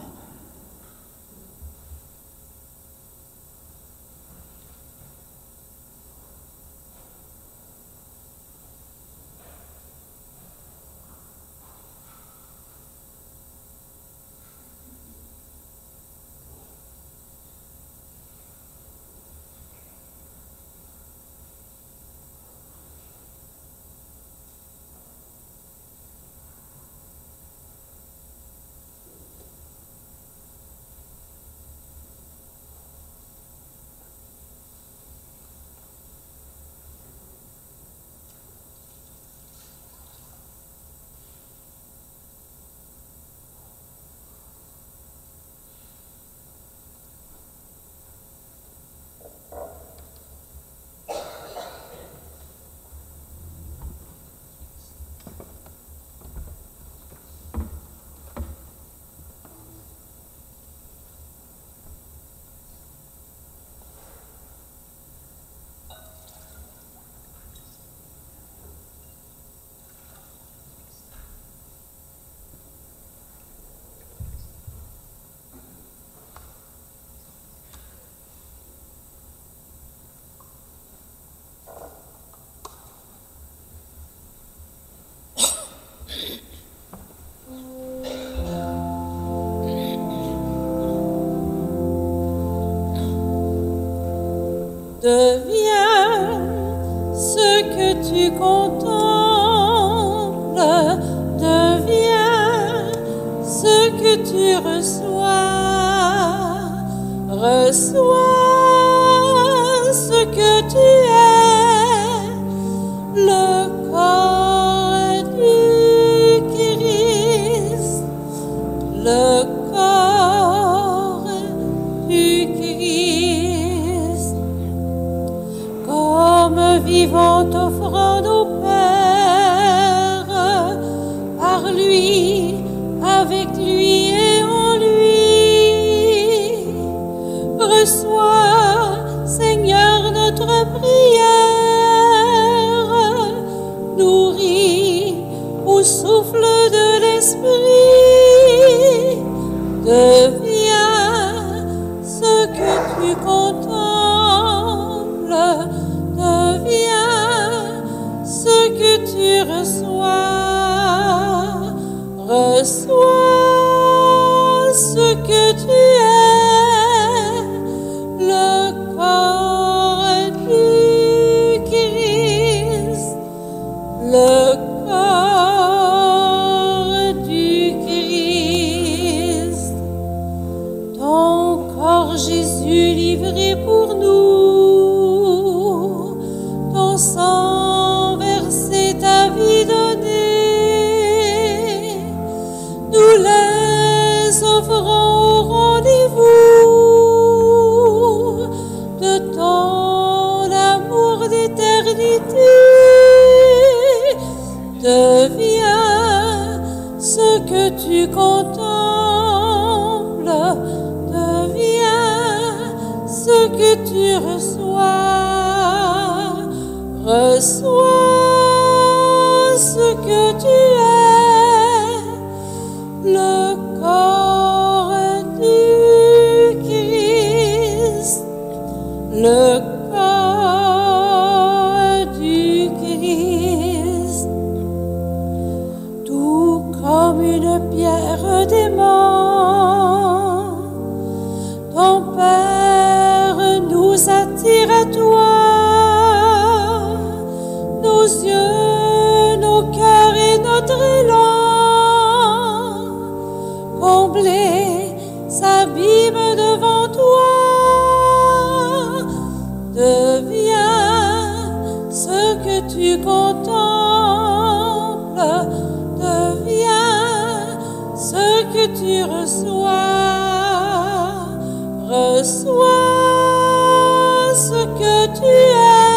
Deviens ce que tu contemples, deviens ce que tu reçois, reçois ce que tu es, le corps du Christ, le corps du Christ. Comme vivante offrande au Père, par lui, avec lui et en lui. Reçois, Seigneur, notre prière, nourris au souffle de l'Esprit. Deviens ce que tu contemples, deviens ce que tu reçois, reçois ce que tu es, le corps du Christ, le corps du Christ. Ton corps, Jésus, livré pour nous, ton sang versé, ta vie donnée, nous les offrons au rendez-vous de ton amour d'éternité. Deviens ce que tu contemples, deviens ce que tu reçois, reçois ce que tu es, le corps du Christ, le corps du Christ. Tout comme une pierre d'aimant, ton Père nous attire à toi. notre élan. Comblé s'abîme devant toi. Deviens ce que tu contemples. Deviens ce que tu reçois. Reçois ce que tu es,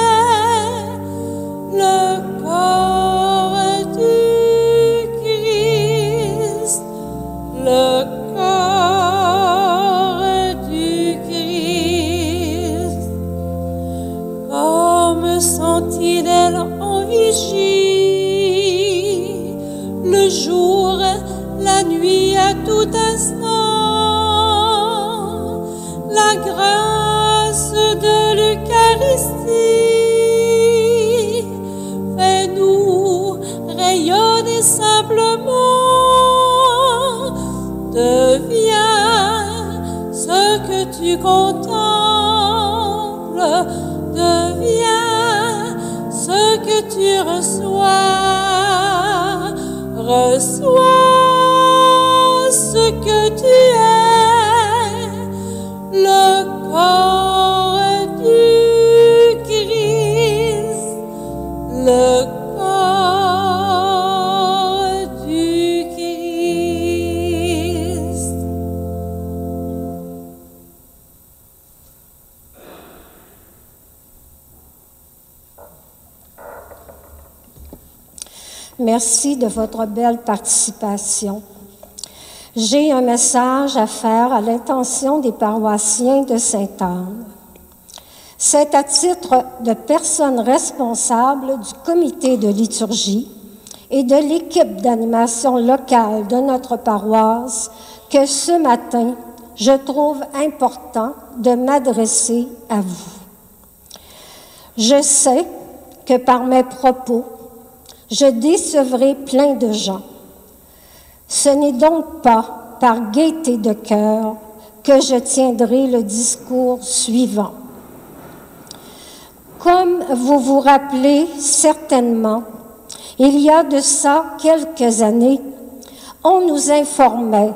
le corps du Christ, le corps du Christ. Comme sentinelle en vigie, le jour, la nuit, à tout instant, la grâce de l'Eucharistie, fais-nous rayonner simplement. Deviens ce que tu contemples, deviens ce que tu reçois. Reçois ce que tu es, le corps du Christ, le corps du Christ. Merci de votre belle participation. J'ai un message à faire à l'intention des paroissiens de Sainte-Anne. C'est à titre de personne responsable du comité de liturgie et de l'équipe d'animation locale de notre paroisse que ce matin, je trouve important de m'adresser à vous. Je sais que par mes propos, je décevrai plein de gens. Ce n'est donc pas par gaieté de cœur que je tiendrai le discours suivant. Comme vous vous rappelez certainement, il y a de ça quelques années, on nous informait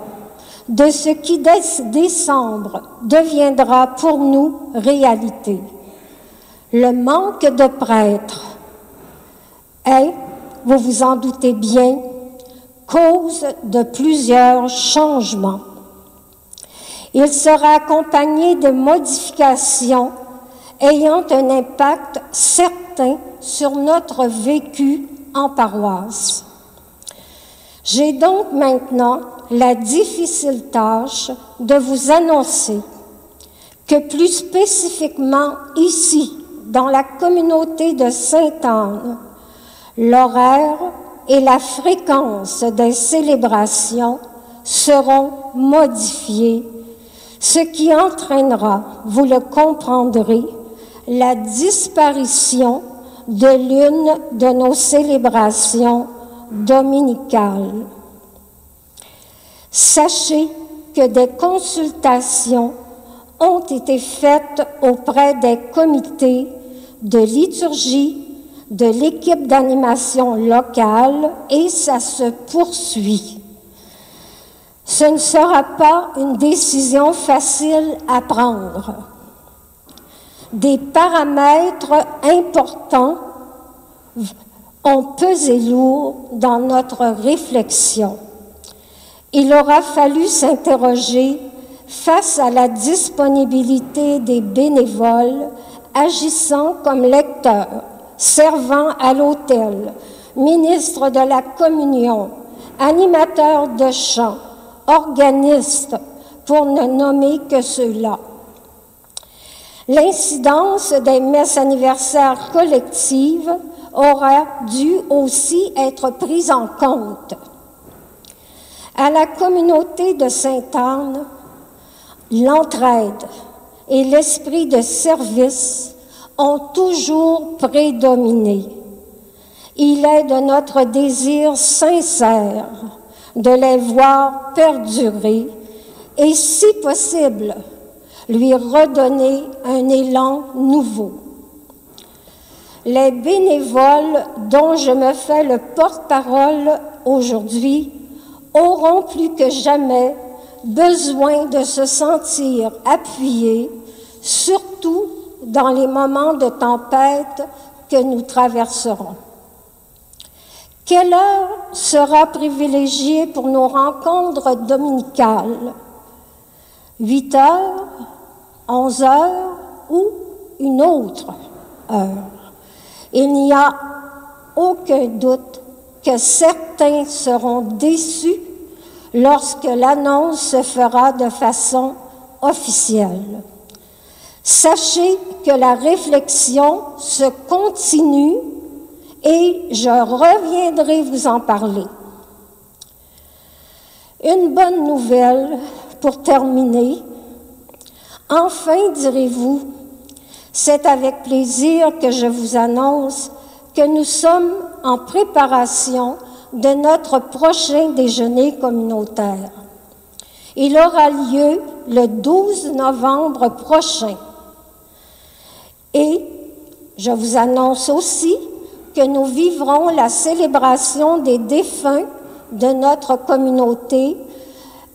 de ce qui, dès décembre, deviendra pour nous réalité. Le manque de prêtres est, vous vous en doutez bien, cause de plusieurs changements. Il sera accompagné de modifications ayant un impact certain sur notre vécu en paroisse. J'ai donc maintenant la difficile tâche de vous annoncer que plus spécifiquement ici, dans la communauté de Sainte-Anne, l'horaire et la fréquence des célébrations seront modifiées, ce qui entraînera, vous le comprendrez, la disparition de l'une de nos célébrations dominicales. Sachez que des consultations ont été faites auprès des comités de liturgie, de l'équipe d'animation locale et ça se poursuit. Ce ne sera pas une décision facile à prendre. Des paramètres importants ont pesé lourd dans notre réflexion. Il aura fallu s'interroger face à la disponibilité des bénévoles agissant comme lecteurs, servant à l'autel, ministre de la communion, animateur de chant, organistes, pour ne nommer que ceux-là. L'incidence des messes anniversaires collectives aura dû aussi être prise en compte. À la communauté de Sainte-Anne, l'entraide et l'esprit de service ont toujours prédominé. Il est de notre désir sincère de les voir perdurer et, si possible, lui redonner un élan nouveau. Les bénévoles dont je me fais le porte-parole aujourd'hui auront plus que jamais besoin de se sentir appuyés, surtout dans les moments de tempête que nous traverserons. Quelle heure sera privilégiée pour nos rencontres dominicales? 8 heures, 11 heures ou une autre heure? Il n'y a aucun doute que certains seront déçus lorsque l'annonce se fera de façon officielle. Sachez que la réflexion se continue et je reviendrai vous en parler. Une bonne nouvelle pour terminer. Enfin, direz-vous, c'est avec plaisir que je vous annonce que nous sommes en préparation de notre prochain déjeuner communautaire. Il aura lieu le 12 novembre prochain. Et je vous annonce aussi que nous vivrons la célébration des défunts de notre communauté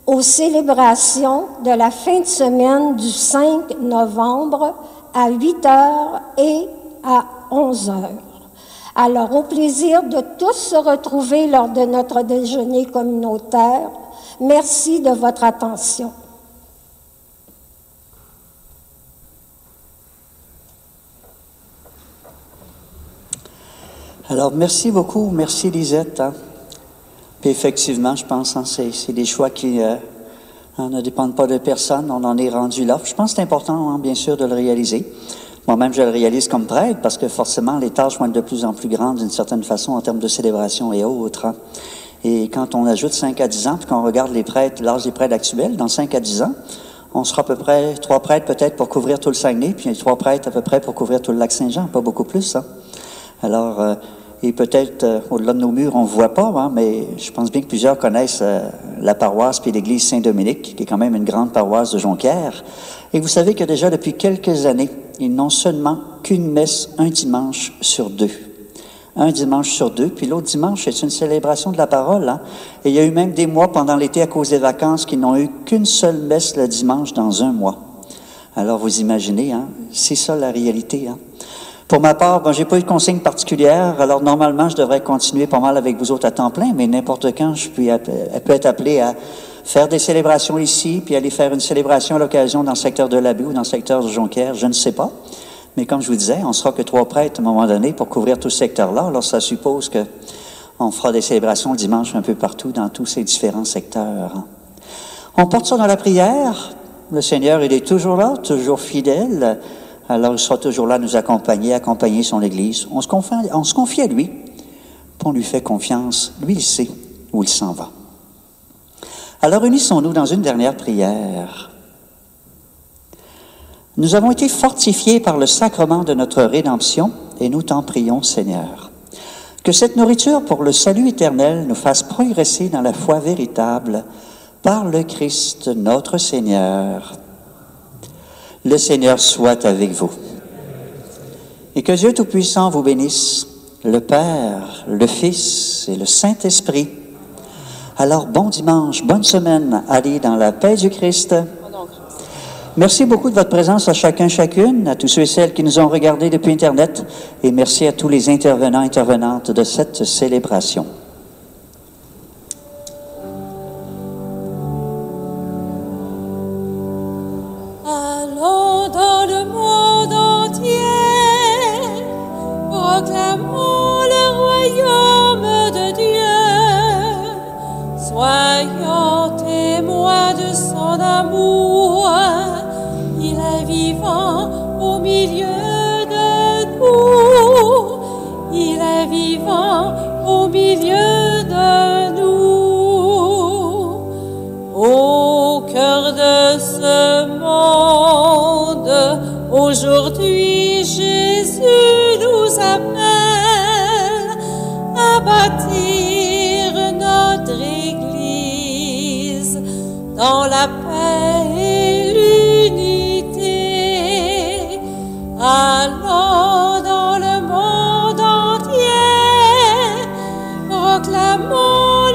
aux célébrations de la fin de semaine du 5 novembre à 8 heures et à 11 heures. Alors, au plaisir de tous se retrouver lors de notre déjeuner communautaire. Merci de votre attention. Alors, merci beaucoup. Merci, Lisette. Hein. Puis effectivement, je pense que c'est des choix qui ne dépendent pas de personne. On en est rendu là. Je pense que c'est important, hein, bien sûr, de le réaliser. Moi-même, je le réalise comme prêtre parce que forcément, les tâches vont être de plus en plus grandes d'une certaine façon en termes de célébration et autres. Hein. Et quand on ajoute 5 à 10 ans, puis qu'on regarde les prêtres, l'âge des prêtres actuels, dans 5 à 10 ans, on sera à peu près 3 prêtres peut-être pour couvrir tout le Saguenay, puis 3 prêtres à peu près pour couvrir tout le lac Saint-Jean, pas beaucoup plus. Hein. Alors, et peut-être au-delà de nos murs, on ne voit pas, hein, mais je pense bien que plusieurs connaissent la paroisse puis l'église Saint-Dominique, qui est quand même une grande paroisse de Jonquière. Et vous savez que déjà depuis quelques années, ils n'ont seulement qu'une messe un dimanche sur 2. Un dimanche sur 2, puis l'autre dimanche, c'est une célébration de la parole. Hein? Et il y a eu même des mois pendant l'été à cause des vacances qui n'ont eu qu'une seule messe le dimanche dans un mois. Alors vous imaginez, hein? C'est ça la réalité. Hein? Pour ma part, bon, j'ai pas eu de consigne particulière, alors normalement, je devrais continuer pas mal avec vous autres à temps plein, mais n'importe quand, je peux être appelé à faire des célébrations ici, puis aller faire une célébration à l'occasion dans le secteur de l'Abbé ou dans le secteur de Jonquière, je ne sais pas. Mais comme je vous disais, on sera que 3 prêtres à un moment donné pour couvrir tout ce secteur-là, alors ça suppose que on fera des célébrations le dimanche un peu partout dans tous ces différents secteurs. On porte ça dans la prière. Le Seigneur, il est toujours là, toujours fidèle. Alors, il sera toujours là à nous accompagner son Église. On se confie à lui, puis on lui fait confiance. Lui, il sait où il s'en va. Alors, unissons-nous dans une dernière prière. Nous avons été fortifiés par le sacrement de notre rédemption et nous t'en prions, Seigneur. Que cette nourriture pour le salut éternel nous fasse progresser dans la foi véritable par le Christ notre Seigneur. Le Seigneur soit avec vous. Et que Dieu Tout-Puissant vous bénisse, le Père, le Fils et le Saint-Esprit. Alors, bon dimanche, bonne semaine, allez dans la paix du Christ. Merci beaucoup de votre présence à chacun, chacune, à tous ceux et celles qui nous ont regardés depuis Internet, et merci à tous les intervenants, intervenantes de cette célébration. Proclamons le royaume de Dieu, soyons témoins de son amour. Il est vivant au milieu de nous, il est vivant au milieu de nous. Au cœur de ce monde, aujourd'hui Jésus nous appelle à bâtir notre Église dans la paix et l'unité. Allons dans le monde entier, proclamons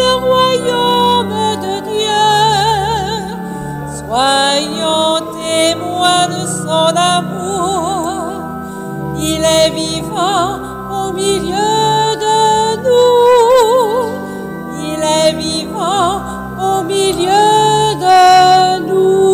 est vivant au milieu de nous. Il est vivant au milieu de nous.